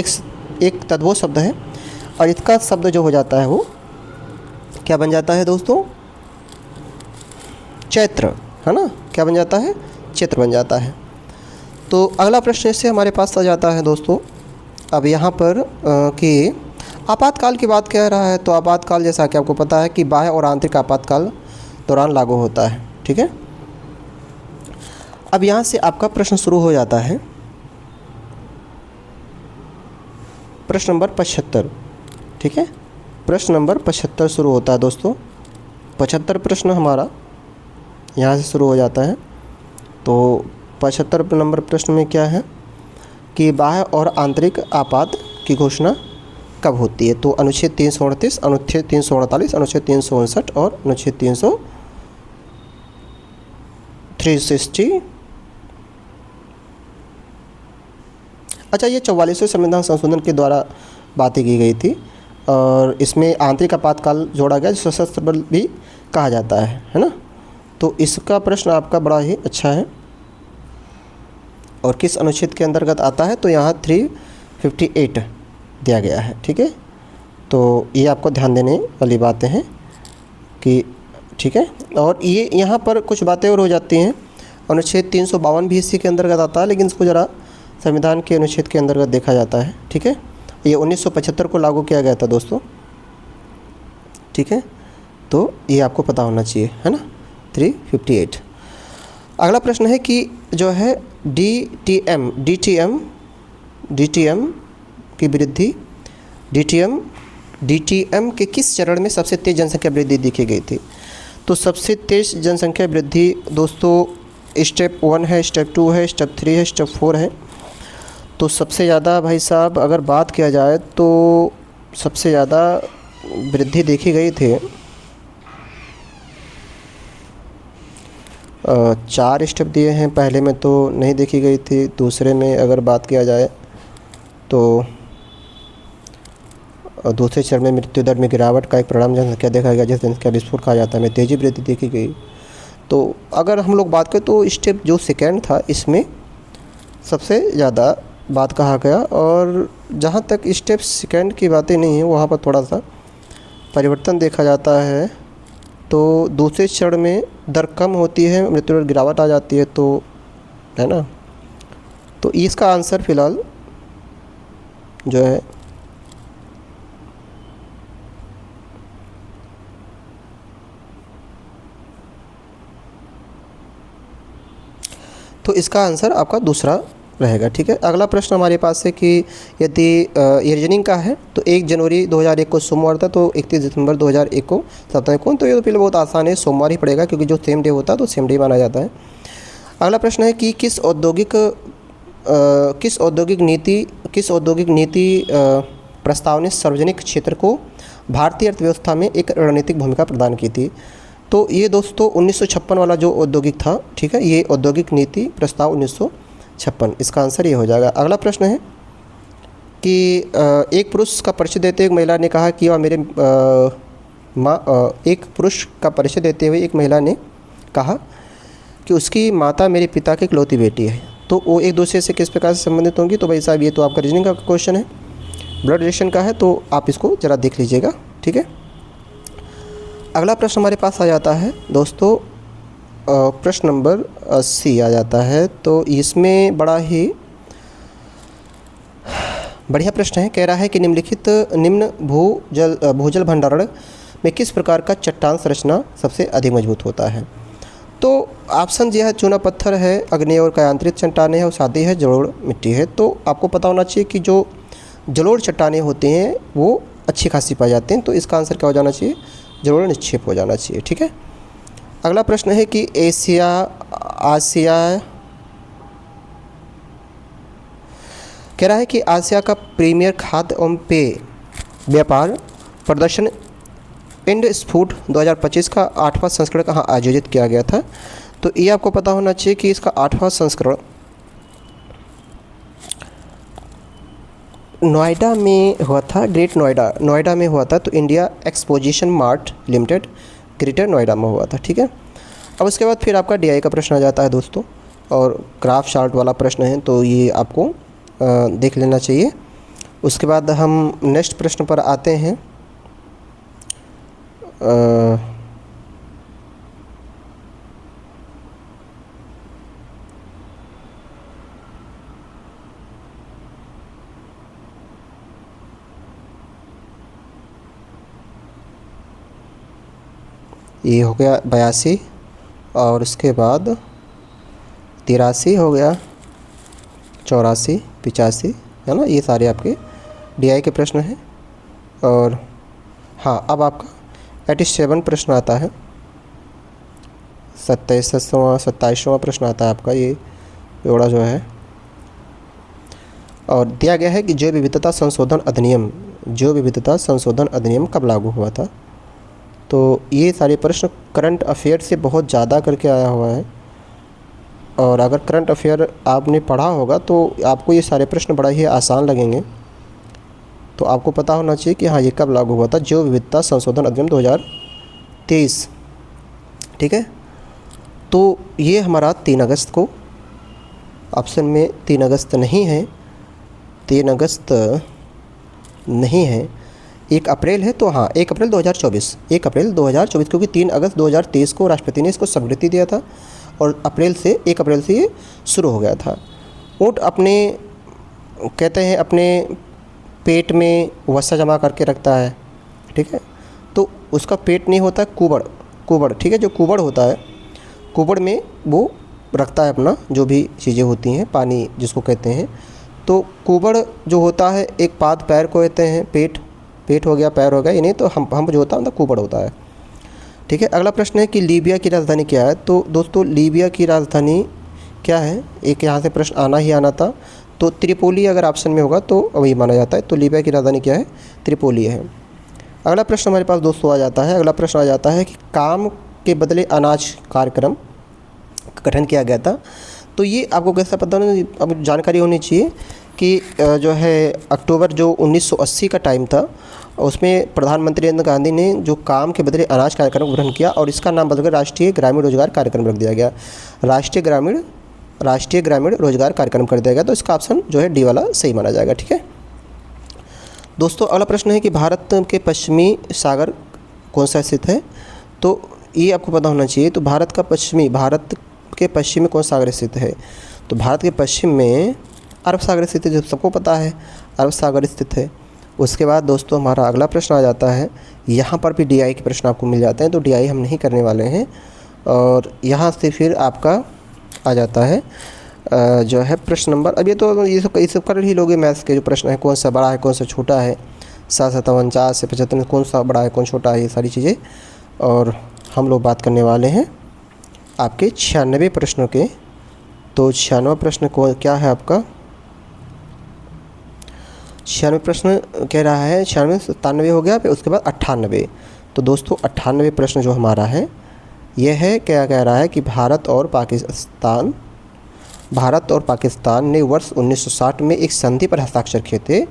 एक तद्भव शब्द है और इसका शब्द जो हो जाता है वो क्या बन जाता है दोस्तों? चैत्र। है ना, क्या बन जाता है, क्षेत्र बन जाता है। तो अगला प्रश्न इससे हमारे पास आ जाता है दोस्तों, अब यहाँ पर कि आपातकाल की बात कह रहा है, तो आपातकाल जैसा कि आपको पता है कि बाह्य और आंतरिक आपातकाल दौरान लागू होता है, ठीक है। अब यहाँ से आपका प्रश्न शुरू हो जाता है, प्रश्न नंबर 75, ठीक है। प्रश्न नंबर 75 शुरू होता है दोस्तों। 75 प्रश्न हमारा यहाँ से शुरू हो जाता है। तो 75 नंबर प्रश्न में क्या है कि बाह्य और आंतरिक आपात की घोषणा कब होती है। तो अनुच्छेद 338, अनुच्छेद 348, अनुच्छेद 359 और अनुच्छेद 360। अच्छा, ये 44वें संविधान संशोधन के द्वारा बातें की गई थी और इसमें आंतरिक आपातकाल जोड़ा गया, जिसे सशस्त्र बल भी कहा जाता है ना। तो इसका प्रश्न आपका बड़ा ही अच्छा है और किस अनुच्छेद के अंतर्गत आता है, तो यहाँ 358 दिया गया है, ठीक है। तो ये आपको ध्यान देने वाली बातें हैं कि ठीक है। और ये यहाँ पर कुछ बातें और हो जाती हैं, अनुच्छेद 352 भी इसी के अंतर्गत आता है, लेकिन इसको ज़रा संविधान के अनुच्छेद के अंतर्गत देखा जाता है, ठीक है। ये 1975 को लागू किया गया था दोस्तों, ठीक है। तो ये आपको पता होना चाहिए, है ना, 358। अगला प्रश्न है कि जो है डीटीएम की वृद्धि, डीटीएम के किस चरण में सबसे तेज़ जनसंख्या वृद्धि देखी गई थी। तो सबसे तेज़ जनसंख्या वृद्धि दोस्तों स्टेप 1 है, स्टेप 2 है, स्टेप 3 है, स्टेप 4 है। तो सबसे ज़्यादा भाई साहब अगर बात किया जाए तो सबसे ज़्यादा वृद्धि देखी गई थी 4 स्टेप दिए हैं, पहले में तो नहीं देखी गई थी, दूसरे में अगर बात किया जाए तो दूसरे चरण में मृत्यु दर में गिरावट का एक परिणाम जनसंख्या देखा गया, जिस जनसंख्या विस्फोट कहा जाता है, में तेज़ी वृद्धि देखी गई। तो अगर हम लोग बात करें तो स्टेप जो सेकेंड था इसमें सबसे ज़्यादा बात कहा गया, और जहाँ तक स्टेप सेकेंड की बातें नहीं है वहाँ पर थोड़ा सा परिवर्तन देखा जाता है। तो दूसरे चरण में दर कम होती है, मृत्यु दर गिरावट आ जाती है, तो है ना। तो इसका आंसर फ़िलहाल जो है तो इसका आंसर आपका दूसरा रहेगा, ठीक है। अगला प्रश्न हमारे पास है कि यदि ये रीजनिंग का है, तो 1 जनवरी 2001 को सोमवार था, तो 31 दिसंबर 2001 को साप्ताहिक कौन। तो ये तो पहले बहुत आसान है, सोमवार ही पड़ेगा, क्योंकि जो सेम डे होता है तो सेम डे माना जाता है। अगला प्रश्न है कि किस औद्योगिक नीति प्रस्ताव ने सार्वजनिक क्षेत्र को भारतीय अर्थव्यवस्था में एक रणनीतिक भूमिका प्रदान की थी। तो ये दोस्तों 1956 वाला जो औद्योगिक था, ठीक है, ये औद्योगिक नीति प्रस्ताव 1956, इसका आंसर ये हो जाएगा। अगला प्रश्न है कि एक पुरुष का परिचय देते हुए एक महिला ने कहा कि वह मेरे एक पुरुष का परिचय देते हुए एक महिला ने कहा कि उसकी माता मेरे पिता की इकलौती बेटी है। तो वो एक दूसरे से किस प्रकार से संबंधित होंगी। तो भाई साहब ये तो आपका रीजनिंग का क्वेश्चन है, ब्लड रिलेशन का है, तो आप इसको ज़रा देख लीजिएगा, ठीक है। अगला प्रश्न हमारे पास आ जाता है दोस्तों, प्रश्न नंबर 80 आ जाता है। तो इसमें बड़ा ही बढ़िया प्रश्न है, कह रहा है कि निम्नलिखित भूजल भंडारण में किस प्रकार का चट्टान संरचना सबसे अधिक मजबूत होता है। तो ऑप्शन जो है चूना पत्थर है, अग्नेय और कायांतरित चट्टानें हैं, और सादी है, जलोढ़ मिट्टी है। तो आपको पता होना चाहिए कि जो जलोढ़ चट्टानें होती हैं वो अच्छी खासी पाई जाती हैं, तो इसका आंसर क्या हो जाना चाहिए, जलोढ़ निक्षेप हो जाना चाहिए, ठीक है। अगला प्रश्न है कि आसिया कह रहा है कि आसिया का प्रीमियर खाद्य एवं पेय व्यापार प्रदर्शन इंडस्फूड 2025 का 8वां संस्करण कहाँ आयोजित किया गया था। तो ये आपको पता होना चाहिए कि इसका 8वां संस्करण नोएडा में हुआ था, ग्रेट नोएडा में हुआ था। तो India exposition mart limited greater Noida में हुआ था, ठीक है। अब उसके बाद फिर आपका डीआई का प्रश्न आ जाता है दोस्तों, और ग्राफ चार्ट वाला प्रश्न है, तो ये आपको देख लेना चाहिए। उसके बाद हम नेक्स्ट प्रश्न पर आते हैं। ये हो गया 82 और उसके बाद 83 हो गया, 84, 85, है ना, ये सारे आपके डीआई के प्रश्न हैं। और हाँ, अब आपका 87 प्रश्न आता है, 27वां प्रश्न आता है आपका ये जोड़ा जो है। और दिया गया है कि जैव विविधता संशोधन अधिनियम कब लागू हुआ था। तो ये सारे प्रश्न करंट अफेयर से बहुत ज़्यादा करके आया हुआ है, और अगर करंट अफेयर आपने पढ़ा होगा तो आपको ये सारे प्रश्न बड़ा ही आसान लगेंगे। तो आपको पता होना चाहिए कि हाँ, ये कब लागू हुआ था, जैव विविधता संशोधन अधिनियम 2023, ठीक है। तो ये हमारा 3 अगस्त को, ऑप्शन में 3 अगस्त नहीं है, 3 अगस्त नहीं है, 1 अप्रैल है। तो हाँ, 1 अप्रैल 2024, 1 अप्रैल 2024, क्योंकि 3 अगस्त 2023 को राष्ट्रपति ने इसको स्वीकृति दिया था और 1 अप्रैल से ये शुरू हो गया था। ऊँट अपने, कहते हैं, अपने पेट में वसा जमा करके रखता है, ठीक है। तो उसका पेट नहीं होता, कुबड़, ठीक है, जो कुबड़ होता है, कुबड़ में वो रखता है अपना जो भी चीज़ें होती हैं, पानी जिसको कहते हैं। तो कुबड़ जो होता है, एक पाद पैर को कहते हैं, पेट हो गया, पैर हो गया, ये नहीं तो हम जो होता है मतलब कुबड़ होता है, ठीक है। अगला प्रश्न है कि लीबिया की राजधानी क्या है। तो दोस्तों, लीबिया की राजधानी क्या है, एक यहाँ से प्रश्न आना ही आना था। तो त्रिपोली अगर ऑप्शन में होगा तो वही माना जाता है। तो लीबिया की राजधानी क्या है, त्रिपोली है। अगला प्रश्न हमारे पास दोस्तों आ जाता है, अगला प्रश्न आ जाता है कि काम के बदले अनाज कार्यक्रम का गठन किया गया था। तो ये आपको कैसा पता नहीं, अब जानकारी होनी चाहिए कि जो है अक्टूबर जो 1980 का टाइम था, उसमें प्रधानमंत्री इंदिरा गांधी ने जो काम के बदले अनाज कार्यक्रम गठन किया और इसका नाम बदलकर राष्ट्रीय ग्रामीण रोजगार कार्यक्रम रख दिया गया। राष्ट्रीय ग्रामीण रोजगार कार्यक्रम कर दिया गया। तो इसका ऑप्शन जो है डी वाला सही माना जाएगा, ठीक है। दोस्तों, अगला प्रश्न है कि भारत के पश्चिमी सागर कौन सा स्थित है। तो ये आपको पता होना चाहिए। तो भारत के पश्चिम में कौन सा सागर स्थित है। तो भारत के पश्चिम में अरब सागर स्थित है, जो सबको पता है, अरब सागर स्थित है। उसके बाद दोस्तों हमारा अगला प्रश्न आ जाता है, यहाँ पर भी डीआई के प्रश्न आपको मिल जाते हैं, तो डीआई हम नहीं करने वाले हैं। और यहाँ से फिर आपका आ जाता है जो है प्रश्न नंबर, अब ये सब कर ही लोगे मैथ्स के जो प्रश्न है, कौन सा बड़ा है कौन सा छोटा है, 757 से 75 कौन सा बड़ा है कौन छोटा है, ये सारी चीज़ें। और हम लोग बात करने वाले हैं आपके 96 प्रश्नों के। तो 96 प्रश्न को क्या है आपका, 96 प्रश्न कह रहा है, 96 97 हो गया, फिर उसके बाद 98। तो दोस्तों 98 प्रश्न जो हमारा है यह है, क्या कह रहा है कि भारत और पाकिस्तान ने वर्ष 1960 में एक संधि पर हस्ताक्षर किए थे।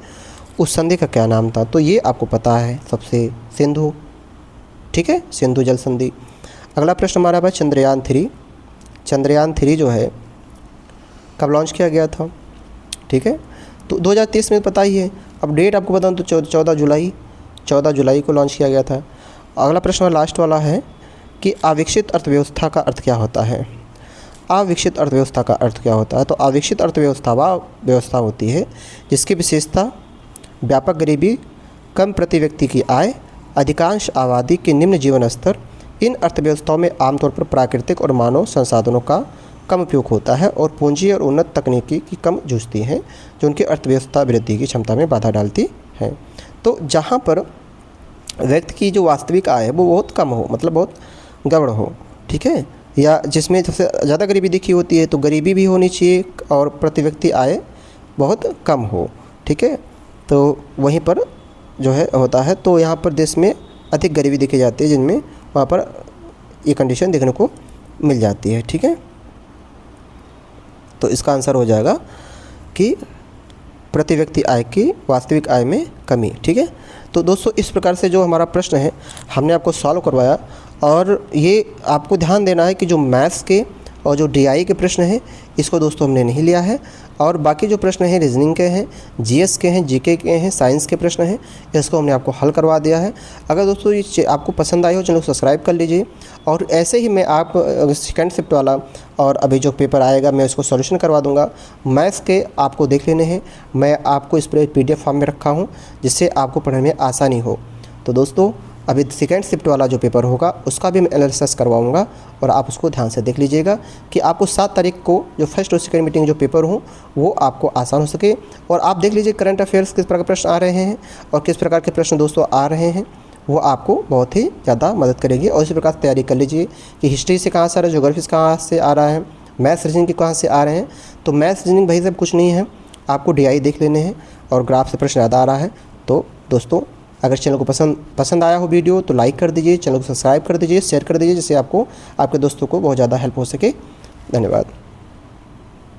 उस संधि का क्या नाम था। तो ये आपको पता है सबसे, सिंधु, ठीक है, सिंधु जल संधि। अगला प्रश्न हमारा है चंद्रयान 3 जो है कब लॉन्च किया गया था, ठीक है। तो 2023 में पता ही है। अब डेट आपको बताऊँ तो 14 जुलाई को लॉन्च किया गया था। अगला प्रश्न लास्ट वाला है कि अविकसित अर्थव्यवस्था का अर्थ क्या होता है। अविकसित अर्थव्यवस्था का अर्थ क्या होता है। तो अविकसित अर्थव्यवस्था वह व्यवस्था होती है जिसकी विशेषता व्यापक गरीबी, कम प्रति व्यक्ति की आय, अधिकांश आबादी के निम्न जीवन स्तर। इन अर्थव्यवस्थाओं में आमतौर पर प्राकृतिक और मानव संसाधनों का कम उपयोग होता है और पूंजी और उन्नत तकनीकी की कम जूझती हैं, जो उनकी अर्थव्यवस्था वृद्धि की क्षमता में बाधा डालती हैं। तो जहाँ पर व्यक्ति की जो वास्तविक आय है वो बहुत कम हो, मतलब बहुत गड़बड़ हो, ठीक है, या जिसमें सबसे ज़्यादा गरीबी दिखी होती है, तो गरीबी भी होनी चाहिए और प्रति व्यक्ति आय बहुत कम हो, ठीक है। तो वहीं पर जो है होता है, तो यहाँ पर देश में अधिक गरीबी देखी जाती है, जिनमें वहाँ पर ये कंडीशन देखने को मिल जाती है, ठीक है। तो इसका आंसर हो जाएगा कि प्रति व्यक्ति आय की वास्तविक आय में कमी, ठीक है। तो दोस्तों इस प्रकार से जो हमारा प्रश्न है हमने आपको सॉल्व करवाया, और ये आपको ध्यान देना है कि जो मैथ्स के और जो डीआई के प्रश्न हैं इसको दोस्तों हमने नहीं लिया है, और बाकी जो प्रश्न हैं रीजनिंग के हैं, जीएस के हैं, जीके के हैं, साइंस के प्रश्न हैं, इसको हमने आपको हल करवा दिया है। अगर दोस्तों ये आपको पसंद आई हो चैनल को सब्सक्राइब कर लीजिए, और ऐसे ही मैं आप सेकंड शिफ्ट वाला और अभी जो पेपर आएगा मैं उसको सॉल्यूशन करवा दूंगा। मैथ्स के आपको देख लेने हैं, मैं आपको इस पर PDF फॉर्म में रखा हूँ जिससे आपको पढ़ने में आसानी हो। तो दोस्तों अभी सेकेंड शिफ्ट वाला जो पेपर होगा उसका भी मैं एनालिसिस करवाऊंगा और आप उसको ध्यान से देख लीजिएगा कि आपको 7 तारीख को जो फर्स्ट और सेकेंड मीटिंग जो पेपर हो वो आपको आसान हो सके। और आप देख लीजिए करंट अफेयर्स किस प्रकार के प्रश्न आ रहे हैं और किस प्रकार के प्रश्न दोस्तों आ रहे हैं, वो आपको बहुत ही ज़्यादा मदद करेगी। और इसी प्रकार तैयारी कर लीजिए कि हिस्ट्री से कहाँ से आ रहा है, ज्योग्राफी से कहाँ से आ रहा है, मैथ्स रीजनिंग के कहाँ से आ रहे हैं। तो मैथ्स रीजनिंग भाई साहब कुछ नहीं है, आपको DI देख लेने हैं और ग्राफ से प्रश्न ज़्यादा आ रहा है। तो दोस्तों अगर चैनल को पसंद आया हो वीडियो तो लाइक कर दीजिए, चैनल को सब्सक्राइब कर दीजिए, शेयर कर दीजिए, जिससे आपको आपके दोस्तों को बहुत ज़्यादा हेल्प हो सके। धन्यवाद।